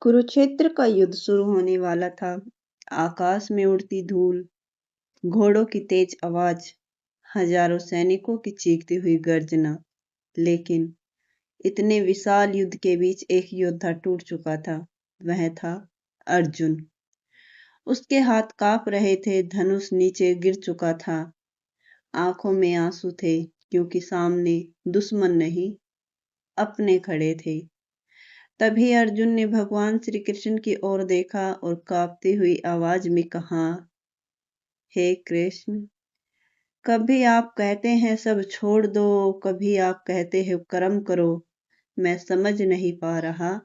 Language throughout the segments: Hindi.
कुरुक्षेत्र का युद्ध शुरू होने वाला था। आकाश में उड़ती धूल, घोड़ों की तेज आवाज, हजारों सैनिकों की चीखती हुई गर्जना। लेकिन इतने विशाल युद्ध के बीच एक योद्धा टूट चुका था। वह था अर्जुन। उसके हाथ कांप रहे थे, धनुष नीचे गिर चुका था। आंखों में आंसू थे, क्योंकि सामने दुश्मन नहीं, अपने खड़े थे। तभी अर्जुन ने भगवान श्री कृष्ण की ओर देखा और कांपती हुई आवाज में कहा, हे कृष्ण, कभी आप कहते हैं सब छोड़ दो, कभी आप कहते हैं कर्म करो। मैं समझ नहीं पा रहा,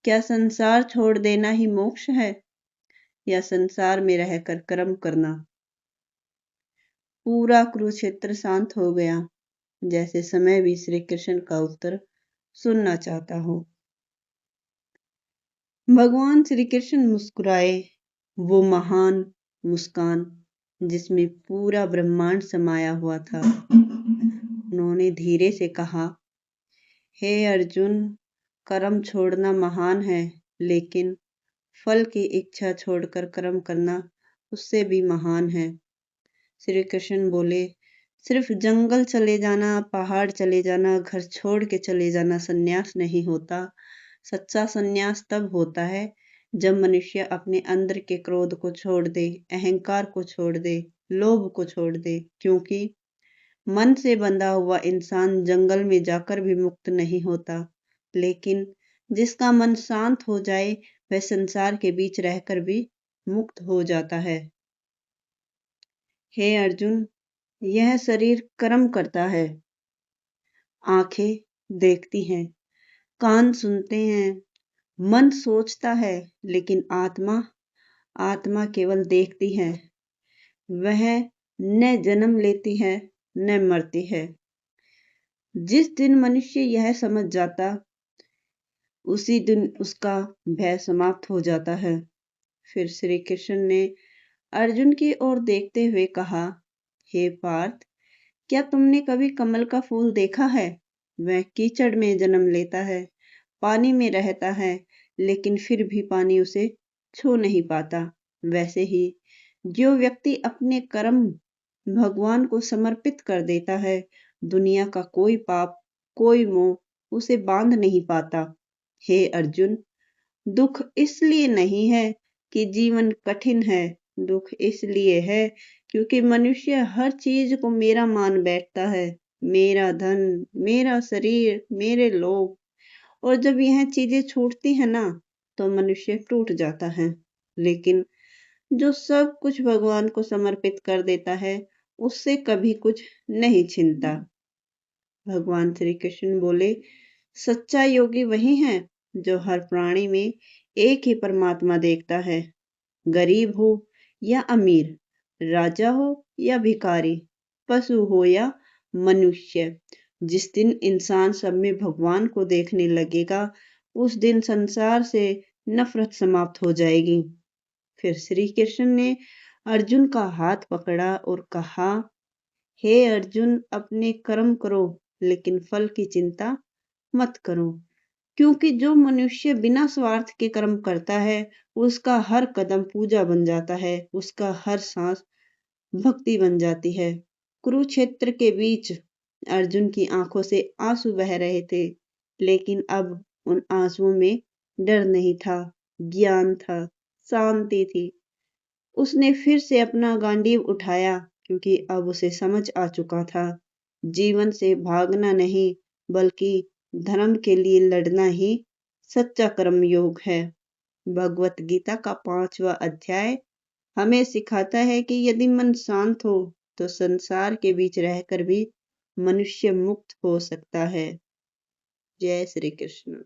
क्या संसार छोड़ देना ही मोक्ष है, या संसार में रहकर कर्म करना। पूरा कुरुक्षेत्र शांत हो गया, जैसे समय भी श्री कृष्ण का उत्तर सुनना चाहता हो। भगवान श्री कृष्ण मुस्कुराए, वो महान मुस्कान जिसमें पूरा ब्रह्मांड समाया हुआ था। उन्होंने धीरे से कहा, हे अर्जुन, कर्म छोड़ना महान है, लेकिन फल की इच्छा छोड़कर कर्म करना उससे भी महान है। श्री कृष्ण बोले, सिर्फ जंगल चले जाना, पहाड़ चले जाना, घर छोड़ के चले जाना संन्यास नहीं होता। सच्चा संन्यास तब होता है जब मनुष्य अपने अंदर के क्रोध को छोड़ दे, अहंकार को छोड़ दे, लोभ को छोड़ दे। क्योंकि मन से बंधा हुआ इंसान जंगल में जाकर भी मुक्त नहीं होता, लेकिन जिसका मन शांत हो जाए वह संसार के बीच रहकर भी मुक्त हो जाता है। हे अर्जुन, यह शरीर कर्म करता है। आंखें देखती हैं, कान सुनते हैं, मन सोचता है, लेकिन आत्मा केवल देखती है। वह न जन्म लेती है न मरती है। जिस दिन मनुष्य यह समझ जाता, उसी दिन उसका भय समाप्त हो जाता है। फिर श्री कृष्ण ने अर्जुन की ओर देखते हुए कहा, हे पार्थ, क्या तुमने कभी कमल का फूल देखा है? वह कीचड़ में जन्म लेता है, पानी में रहता है, लेकिन फिर भी पानी उसे छू नहीं पाता। वैसे ही जो व्यक्ति अपने कर्म भगवान को समर्पित कर देता है, दुनिया का कोई पाप, कोई मोह उसे बांध नहीं पाता। हे अर्जुन, दुख इसलिए नहीं है कि जीवन कठिन है, दुख इसलिए है क्योंकि मनुष्य हर चीज को मेरा मान बैठता है। मेरा धन, मेरा शरीर, मेरे लोग। और जब यह चीजें छूटती है ना, तो मनुष्य टूट जाता है। लेकिन जो सब कुछ भगवान को समर्पित कर देता है, उससे कभी कुछ नहीं छिनता। भगवान श्री कृष्ण बोले, सच्चा योगी वही है जो हर प्राणी में एक ही परमात्मा देखता है। गरीब हो या अमीर, राजा हो या भिखारी, पशु हो या मनुष्य, जिस दिन इंसान सब में भगवान को देखने लगेगा, उस दिन संसार से नफरत समाप्त हो जाएगी। फिर श्री कृष्ण ने अर्जुन का हाथ पकड़ा और कहा, हे अर्जुन, अपने कर्म करो, लेकिन फल की चिंता मत करो। क्योंकि जो मनुष्य बिना स्वार्थ के कर्म करता है, उसका हर कदम पूजा बन जाता है, उसका हर सांस भक्ति बन जाती है। कुरुक्षेत्र के बीच अर्जुन की आंखों से आंसू बह रहे थे, लेकिन अब उन आंसुओं में डर नहीं था, ज्ञान था, शांति थी। उसने फिर से अपना गांडीव उठाया, क्योंकि अब उसे समझ आ चुका था, जीवन से भागना नहीं, बल्कि धर्म के लिए लड़ना ही सच्चा कर्म योग है। भगवत गीता का 5वां अध्याय हमें सिखाता है कि यदि मन शांत हो, तो संसार के बीच रहकर भी मनुष्य मुक्त हो सकता है। जय श्री कृष्ण।